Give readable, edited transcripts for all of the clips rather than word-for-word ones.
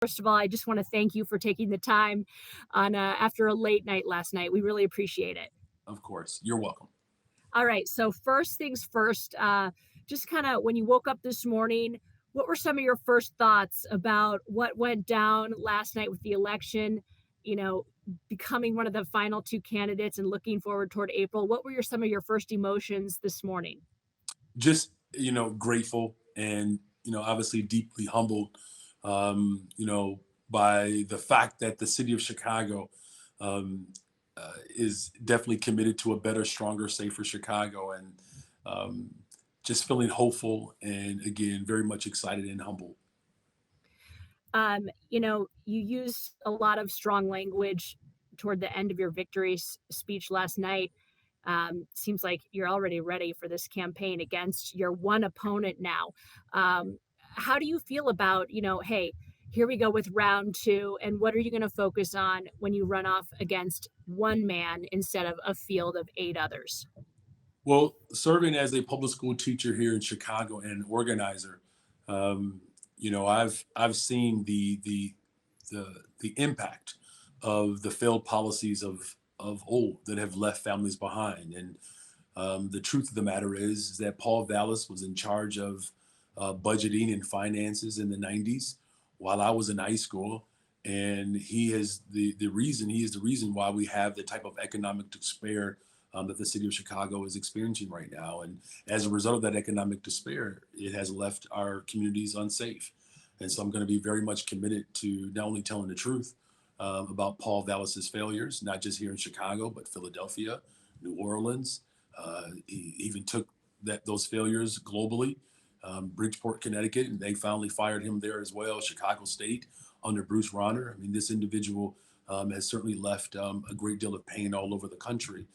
First of all, I just want to thank you for taking the time on after a late night last night. We really appreciate it. Of course. You're welcome. All right, so first things first, just kind of when you woke up this morning, what were some of your first thoughts about what went down last night with the election? You know, becoming one of the final two candidates and looking forward toward April. What were some of your first emotions this morning? Just, grateful and, obviously deeply humbled, by the fact that the city of Chicago um, is definitely committed to a better, stronger, safer Chicago. And um, just feeling hopeful and, again, very much excited and humbled. You used a lot of strong language toward the end of your victory speech last night. Seems like you're already ready for this campaign against your one opponent now. How do you feel about, hey, here we go with round two, and what are you going to focus on when you run off against one man instead of a field of eight others? Well, serving as a public school teacher here in Chicago and an organizer, I've seen the impact of the failed policies of old that have left families behind. And the truth of the matter is that Paul Vallas was in charge of budgeting and finances in the '90s while I was in high school, and he is the reason why we have the type of economic despair that the city of Chicago is experiencing right now. And as a result of that economic despair, it has left our communities unsafe. And so I'm going to be very much committed to not only telling the truth about Paul Vallas's failures, not just here in Chicago, but Philadelphia, New Orleans. He even took those failures globally. Bridgeport, Connecticut, and they finally fired him there as well. Chicago State under Bruce Rauner. I mean, this individual has certainly left a great deal of pain all over the country.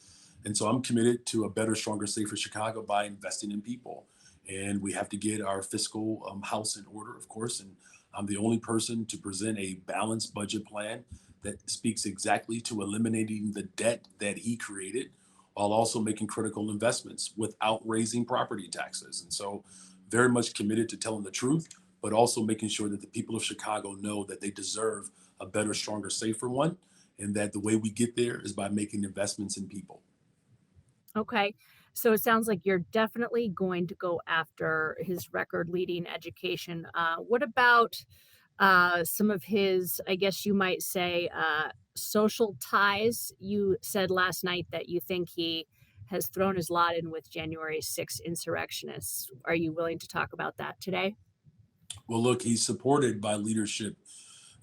And so I'm committed to a better, stronger, safer Chicago by investing in people. And we have to get our fiscal house in order, of course. And I'm the only person to present a balanced budget plan that speaks exactly to eliminating the debt that he created while also making critical investments without raising property taxes. And so, very much committed to telling the truth, but also making sure that the people of Chicago know that they deserve a better, stronger, safer one. And that the way we get there is by making investments in people. Okay. So it sounds like you're definitely going to go after his record leading education. What about some of his, I guess you might say, social ties? You said last night that you think he has thrown his lot in with January 6th insurrectionists. Are you willing to talk about that today? Well, look, he's supported by leadership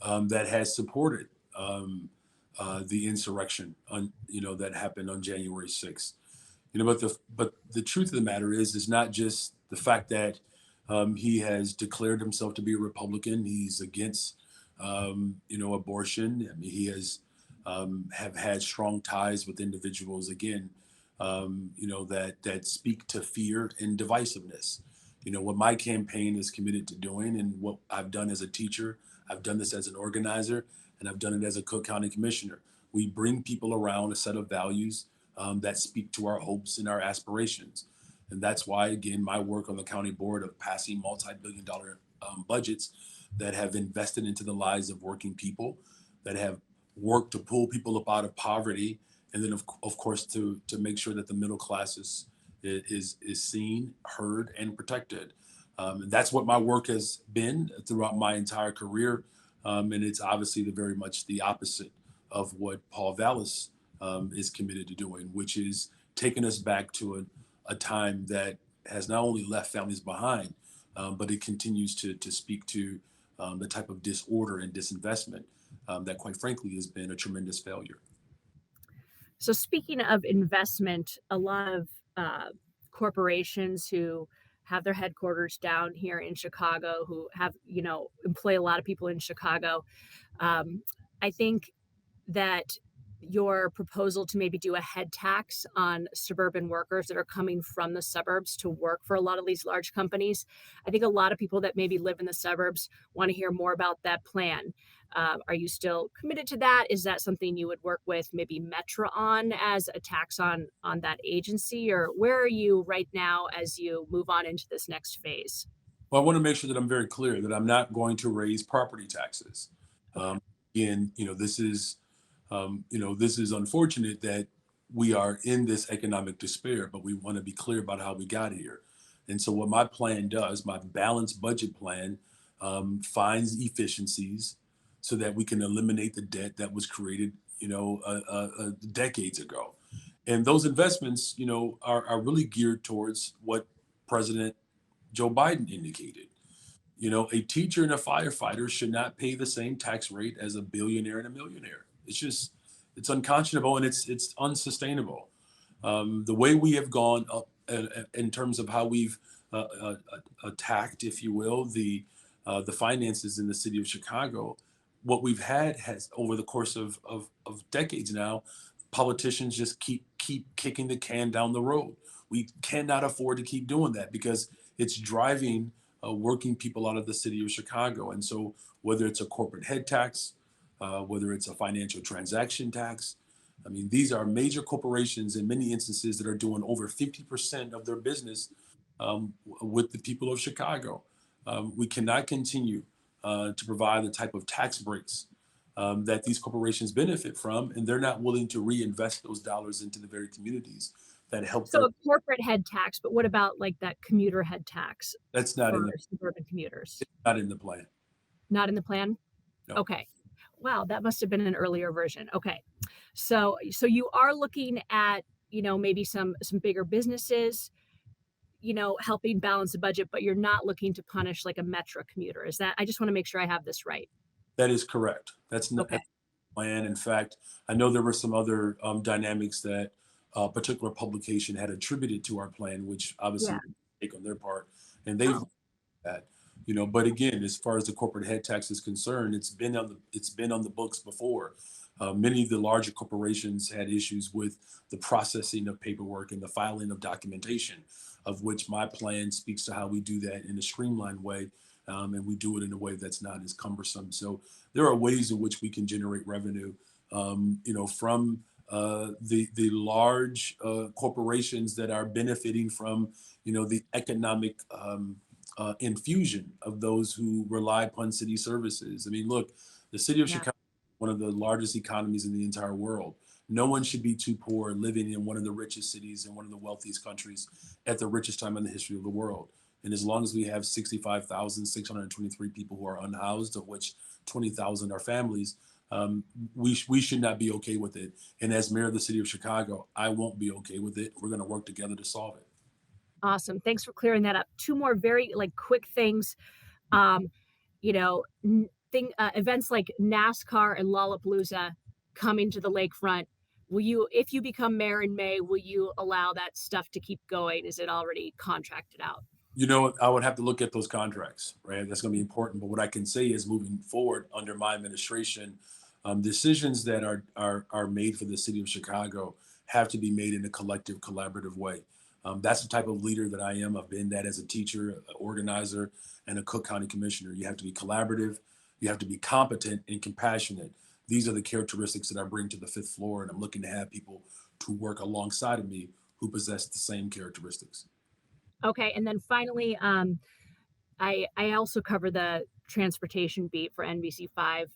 that has supported the insurrection that happened on January 6th. But the truth of the matter is not just the fact that he has declared himself to be a Republican. He's against abortion. I mean, he has have had strong ties with individuals again, that speak to fear and divisiveness. What my campaign is committed to doing, and what I've done as a teacher, I've done this as an organizer, and I've done it as a Cook County commissioner. We bring people around a set of values that speak to our hopes and our aspirations. And that's why, again, my work on the county board of passing multi-billion-dollar budgets that have invested into the lives of working people, that have worked to pull people up out of poverty, and then of course to make sure that the middle class is seen, heard, and protected. And that's what my work has been throughout my entire career, and it's obviously very much the opposite of what Paul Vallas is committed to doing, which is taking us back to a time that has not only left families behind, but it continues to speak to the type of disorder and disinvestment that, quite frankly, has been a tremendous failure. So speaking of investment, a lot of corporations who have their headquarters down here in Chicago, who have employ a lot of people in Chicago, um, I think that your proposal to maybe do a head tax on suburban workers that are coming from the suburbs to work for a lot of these large companies. I think a lot of people that maybe live in the suburbs want to hear more about that plan. Are you still committed to that? Is that something you would work with maybe Metro on as a tax on that agency, or where are you right now as you move on into this next phase? Well, I want to make sure that I'm very clear that I'm not going to raise property taxes. Okay. Um, and this is unfortunate that we are in this economic despair, but we want to be clear about how we got here. And so, what my plan does, my balanced budget plan, finds efficiencies so that we can eliminate the debt that was created, decades ago. And those investments, are really geared towards what President Joe Biden indicated. A teacher and a firefighter should not pay the same tax rate as a billionaire and a millionaire. It's unconscionable and it's unsustainable. The way we have gone up in terms of how we've attacked, if you will, the finances in the city of Chicago, what we've had has over the course of decades now, politicians just keep kicking the can down the road. We cannot afford to keep doing that because it's driving working people out of the city of Chicago. And so, whether it's a corporate head tax, whether it's a financial transaction tax, I mean, these are major corporations in many instances that are doing over 50% of their business with the people of Chicago. We cannot continue to provide the type of tax breaks that these corporations benefit from, and they're not willing to reinvest those dollars into the very communities that help So their. a corporate head tax, but what about like that commuter head tax That's for suburban commuters? not in the plan. Not in the plan? No. Okay. Wow, that must have been an earlier version. Okay. So you are looking at, maybe some bigger businesses, helping balance the budget, but you're not looking to punish like a metro commuter. Is that I just want to make sure I have this right. That is correct. That's not Okay. that's the plan. In fact, I know there were some other dynamics that a particular publication had attributed to our plan, which obviously Yeah. was a mistake on their part, and they've Oh, that. But again, as far as the corporate head tax is concerned, it's been on the books before. Many of the larger corporations had issues with the processing of paperwork and the filing of documentation, of which my plan speaks to how we do that in a streamlined way, and we do it in a way that's not as cumbersome. So there are ways in which we can generate revenue, from the large corporations that are benefiting from the economic infusion of those who rely upon city services. I mean, look, the city of yeah. Chicago, one of the largest economies in the entire world. No one should be too poor living in one of the richest cities in one of the wealthiest countries at the richest time in the history of the world. And as long as we have 65,623 people who are unhoused, of which 20,000 are families, we should not be okay with it. And as mayor of the city of Chicago, I won't be okay with it. We're going to work together to solve it. Awesome. Thanks for clearing that up. Two more very like quick things. Um, events like NASCAR and Lollapalooza coming to the lakefront. Will you, if you become mayor in May, will you allow that stuff to keep going? Is it already contracted out? I would have to look at those contracts, right? That's going to be important. But what I can say is, moving forward under my administration, decisions that are made for the city of Chicago have to be made in a collective, collaborative way. That's the type of leader that I am. I've been that as a teacher, an organizer, and a Cook County commissioner. You have to be collaborative. You have to be competent and compassionate. These are the characteristics that I bring to the fifth floor, and I'm looking to have people to work alongside of me who possess the same characteristics. Okay, and then finally, I also cover the transportation beat for NBC5.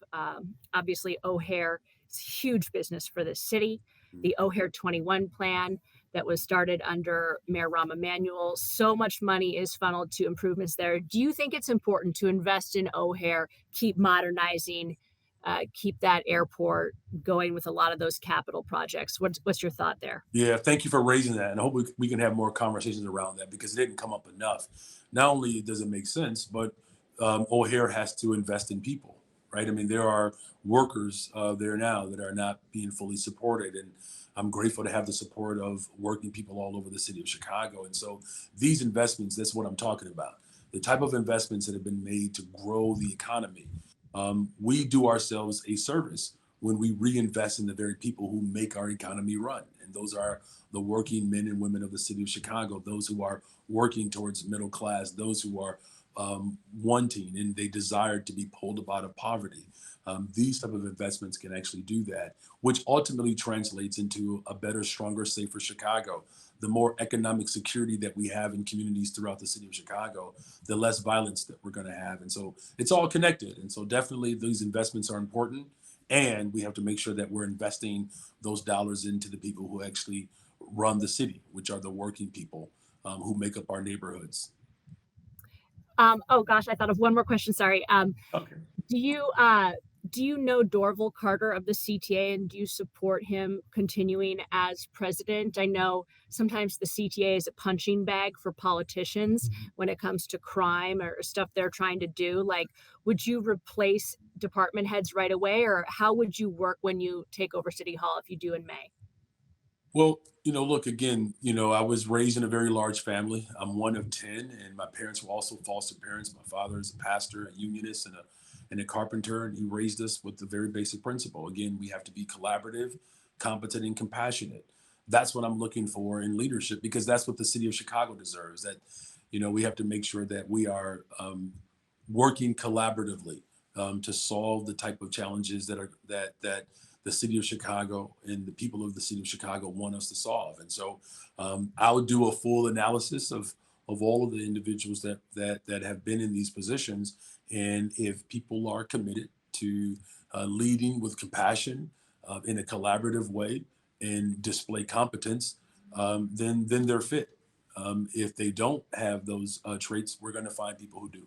Obviously, O'Hare is huge business for the city. The O'Hare 21 plan that was started under Mayor Rahm Emanuel. So much money is funneled to improvements there. Do you think it's important to invest in O'Hare, keep modernizing, keep that airport going with a lot of those capital projects? What's your thought there? Yeah, thank you for raising that. And I hope we can have more conversations around that because it didn't come up enough. Not only does it make sense, but O'Hare has to invest in people, right? I mean, there are workers there now that are not being fully supported. And I'm grateful to have the support of working people all over the city of Chicago. And so these investments, that's what I'm talking about. The type of investments that have been made to grow the economy. We do ourselves a service when we reinvest in the very people who make our economy run. And those are the working men and women of the city of Chicago, those who are working towards middle class, those who are wanting and they desire to be pulled up out of poverty. These type of investments can actually do that, which ultimately translates into a better, stronger, safer Chicago. The more economic security that we have in communities throughout the city of Chicago, the less violence that we're going to have. And so it's all connected. And so definitely these investments are important. And we have to make sure that we're investing those dollars into the people who actually run the city, which are the working people who make up our neighborhoods. Oh gosh, I thought of one more question. Sorry. Okay. Do you do you know Dorval Carter of the CTA, and do you support him continuing as president? I know sometimes the CTA is a punching bag for politicians Mhm. when it comes to crime or stuff they're trying to do. Like, would you replace department heads right away, or how would you work when you take over City Hall if you do in May? Well, look, again, I was raised in a very large family. I'm one of 10, and my parents were also foster parents. My father is a pastor, a unionist, and a carpenter, and he raised us with the very basic principle. Again, we have to be collaborative, competent, and compassionate. That's what I'm looking for in leadership because that's what the city of Chicago deserves. That, we have to make sure that we are working collaboratively to solve the type of challenges that the city of Chicago and the people of the city of Chicago want us to solve. And so I'll do a full analysis of all of the individuals that have been in these positions, and if people are committed to leading with compassion in a collaborative way and display competence, then they're fit. If they don't have those traits, we're going to find people who do.